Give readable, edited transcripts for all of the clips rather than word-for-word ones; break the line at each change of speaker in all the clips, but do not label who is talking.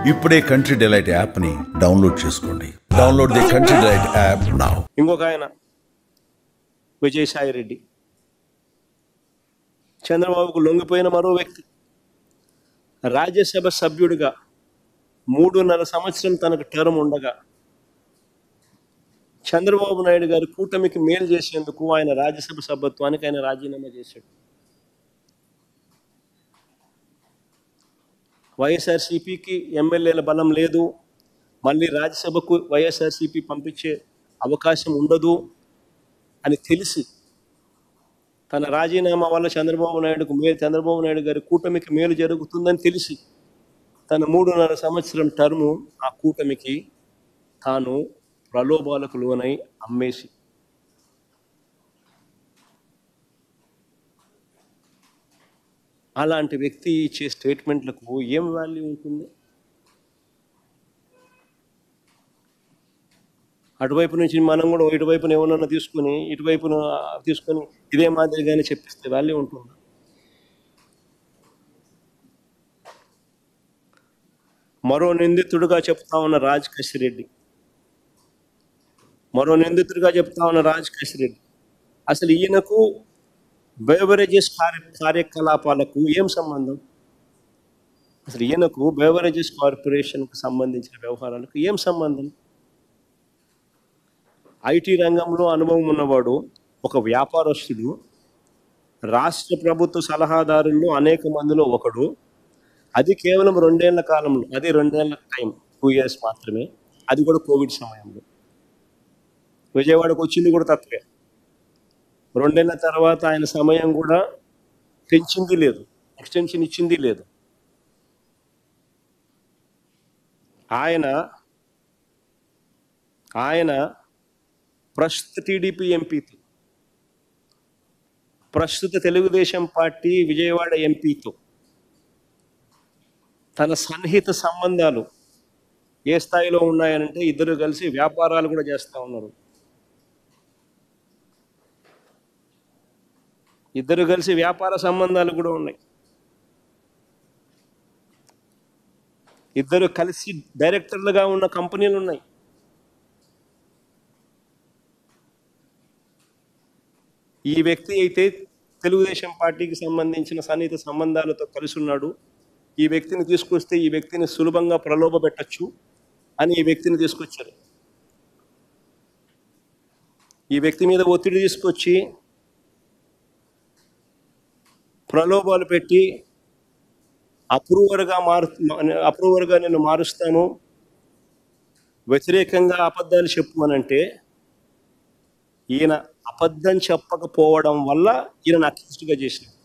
ఇప్పుడే country delight యాప్ని download చేసుకోండి. Download the country delight app now.
ఇంకొక ఆయన విజయసాయి రెడ్డి, చంద్రబాబుకు లొంగిపోయిన మరో వ్యక్తి. రాజ్యసభ సభ్యుడిగా 3.5 సంవత్సరం తనకు టర్మ్ ఉండగా చంద్రబాబు నాయుడు గారి కూటమికి మేలు చేసేందుకు ఆయన రాజ్యసభ సభ్యత్వానికి ఆయన రాజీనామా చేశాడు. వైఎస్ఆర్సీపీకి ఎమ్మెల్యేల బలం లేదు, మళ్ళీ రాజ్యసభకు వైఎస్ఆర్సీపీ పంపించే అవకాశం ఉండదు అని తెలిసి తన రాజీనామా వల్ల చంద్రబాబు నాయుడు గారి కూటమికి మేలు జరుగుతుందని తెలిసి తన 3.5 సంవత్సరం టర్ము ఆ కూటమికి తాను ప్రలోభాలకు లోనై అమ్మేసి అలాంటి వ్యక్తి ఇచ్చే స్టేట్మెంట్లకు ఏం వాల్యూ ఉంటుంది? అటువైపు నుంచి మనం కూడా ఇటువైపున ఏమన్నా తీసుకొని ఇటువైపున తీసుకొని ఇదే మాదిరిగానే చెప్పిస్తే వాల్యూ ఉంటుంది. మరో నిందితుడిగా చెప్తా ఉన్న రాజ్ కసిరెడ్డి, అసలు ఈయనకు బెవరేజెస్ కార్యకలాపాలకు ఏం సంబంధం? అసలు ఈయనకు బెవరేజెస్ కార్పొరేషన్కు సంబంధించిన వ్యవహారాలకు ఏం సంబంధం? ఐటీ రంగంలో అనుభవం ఉన్నవాడు, ఒక వ్యాపారస్తుడు, రాష్ట్ర ప్రభుత్వ సలహాదారుల్లో అనేక మందిలో ఒకడు. అది కేవలం 2 ఏళ్ల కాలంలో, అది 2 ఏళ్ల టైం, 2 years మాత్రమే, అది కూడా కోవిడ్ సమయంలో. విజయవాడకు వచ్చింది కూడా తక్కువే. 2 ఏళ్ల తర్వాత ఆయన సమయం కూడా పెంచింది లేదు, ఎక్స్టెన్షన్ ఇచ్చింది లేదు. ఆయన ప్రస్తుత టీడీపీ ఎంపీతో, ప్రస్తుత తెలుగుదేశం పార్టీ విజయవాడ ఎంపీతో తన సన్నిహిత సంబంధాలు ఏ స్థాయిలో ఉన్నాయనంటే ఇద్దరు కలిసి వ్యాపారాలు కూడా చేస్తూ ఉన్నారు. ఇద్దరు కలిసి వ్యాపార సంబంధాలు కూడా ఉన్నాయి. ఇద్దరు కలిసి డైరెక్టర్లుగా ఉన్న కంపెనీలు ఉన్నాయి. ఈ వ్యక్తి అయితే తెలుగుదేశం పార్టీకి సంబంధించిన సన్నిహిత సంబంధాలతో కలిసి ఉన్నాడు. ఈ వ్యక్తిని తీసుకొస్తే ఈ వ్యక్తిని సులభంగా ప్రలోభ పెట్టచ్చు అని ఈ వ్యక్తిని తీసుకొచ్చారు. ఈ వ్యక్తి మీద ఒత్తిడి తీసుకొచ్చి ప్రలోభాలు పెట్టి అప్రూవర్గా నేను మారుస్తాను, వ్యతిరేకంగా అబద్ధాలు చెప్పు అనంటే ఈయన అబద్ధం చెప్పకపోవడం వల్ల ఈయన అక్యూజ్డ్గా చేసినాడు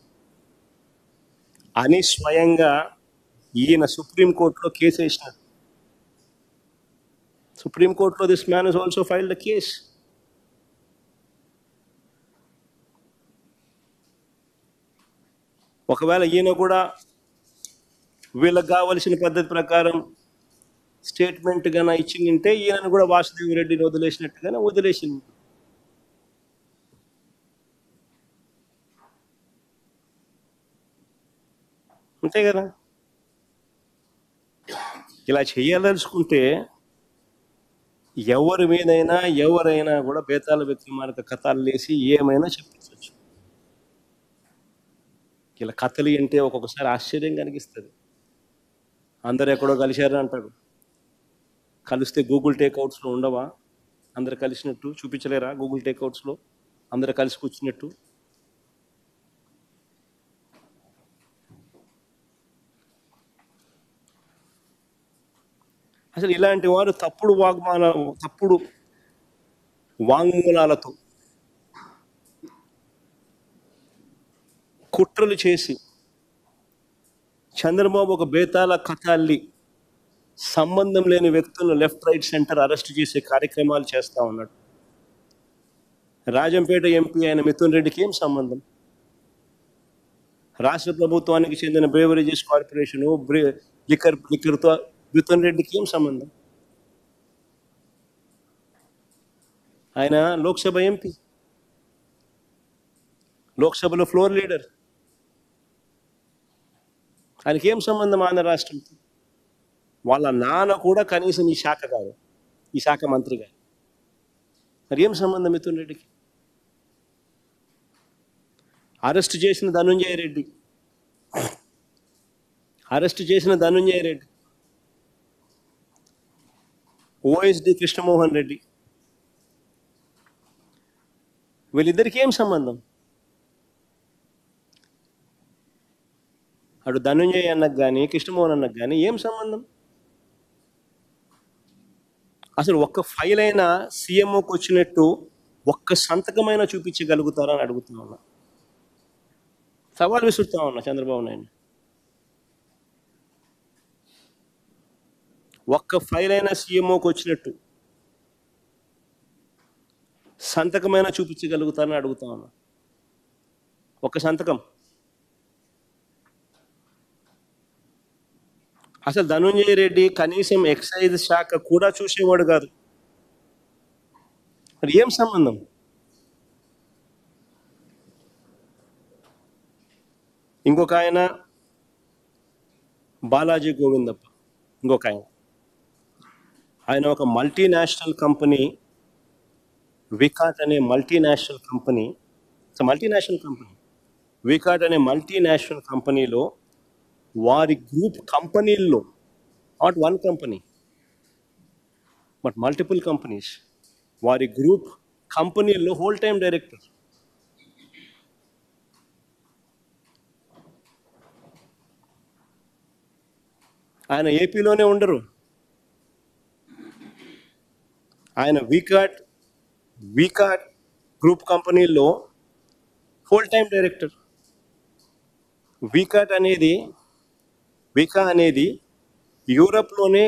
అని స్వయంగా ఈయన సుప్రీంకోర్టులో కేసు వేసినాడు. సుప్రీంకోర్టులో this man is also filed the case. ఒకవేళ ఈయన కూడా వీళ్ళకి కావలసిన పద్ధతి ప్రకారం స్టేట్మెంట్ గాన ఇచ్చిందంటే ఈయనను కూడా వాసుదేవ్ రెడ్డిని వదిలేసినట్టుగానే వదిలేసింది. అంతే కదా. ఇలా చేయాలనుకుంటే ఎవరి మీదైనా ఎవరైనా కూడా బేతాళ విక్రమార్క కథలు లేసి ఏమైనా చెప్పించవచ్చు. ఇలా కథలు అంటే ఒక్కొక్కసారి ఆశ్చర్యం కనిపిస్తుంది. అందరు ఎక్కడో కలిశారు అంటాడు. కలిస్తే గూగుల్ టేక్అవుట్స్లో ఉండవా? అందరు కలిసినట్టు చూపించలేరా? గూగుల్ టేక్అవుట్స్లో అందరు కలిసి కూర్చున్నట్టు. అసలు ఇలాంటి వారు తప్పుడు వాంగ్మూలాలతో కుట్రలు చేసి చంద్రబాబు ఒక బేతాళ కథల్లి సంబంధం లేని వ్యక్తులను లెఫ్ట్ రైట్ సెంటర్ అరెస్ట్ చేసే కార్యక్రమాలు చేస్తూ ఉన్నాడు. రాజంపేట ఎంపీ అయిన మిథున్ రెడ్డికి ఏం సంబంధం? రాష్ట్ర ప్రభుత్వానికి చెందిన బ్రేవరేజెస్ కార్పొరేషను లిక్కర్తో మిథున్ రెడ్డికి ఏం సంబంధం? ఆయన లోక్సభ ఎంపీ, లోక్సభలో ఫ్లోర్ లీడర్. ఆయనకి ఏం సంబంధం ఆంధ్ర రాష్ట్రంతో? వాళ్ళ నాన్న కూడా కనీసం ఈ శాఖ కాదు, ఈ శాఖ మంత్రి కాదు. మరి ఏం సంబంధం మిథున్ రెడ్డికి? అరెస్ట్ చేసిన ధనుంజయ రెడ్డి, ఓఎస్డి కృష్ణమోహన్ రెడ్డి, వీళ్ళిద్దరికి ఏం సంబంధం? అటు ధనుంజయ అన్నకు కానీ కృష్ణమోహన్ అన్నకు కానీ ఏం సంబంధం? అసలు ఒక్క ఫైల్ అయినా సీఎంఓకి వచ్చినట్టు ఒక్క సంతకమైనా చూపించగలుగుతారా అని అడుగుతా ఉన్నా, సవాల్ విసురుతా ఉన్నా చంద్రబాబు నాయుడు. ఒక్క ఫైల్ అయినా సీఎంఓకి వచ్చినట్టు సంతకమైనా చూపించగలుగుతారని అడుగుతా ఉన్నా. ఒక్క సంతకం. అసలు ధనుంజయ రెడ్డి కనీసం ఎక్సైజ్ శాఖ కూడా చూసేవాడు కాదు. మరి ఏం సంబంధం? ఇంకొక ఆయన బాలాజీ గోవిందప్ప, ఇంకొక ఆయన ఒక మల్టీనేషనల్ కంపెనీ, వికాట్ అనే మల్టీనేషనల్ కంపెనీ, వికాట్ అనే మల్టీనేషనల్ కంపెనీలో వారి గ్రూప్ కంపెనీల్లో, not one company but multiple companies, వారి గ్రూప్ కంపెనీల్లో హోల్ టైమ్ డైరెక్టర్. ఆయన ఏపీలోనే ఉండరు. ఆయన వికాట్ గ్రూప్ కంపెనీల్లో హోల్ టైమ్ డైరెక్టర్. వికా అనేది యూరప్లోనే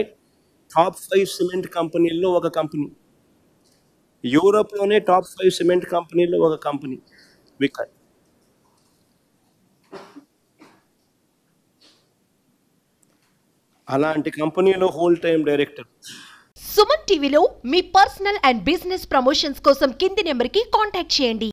టాప్ 5 సిమెంట్ కంపెనీల్లో ఒక కంపెనీ. వికాట్. అలాంటి కంపెనీలో హోల్ టైమ్ డైరెక్టర్.
సుమన్ టీవీలో మీ పర్సనల్ అండ్ బిజినెస్ ప్రమోషన్స్ కోసం కింది నెంబర్కి కాంటాక్ట్ చేయండి.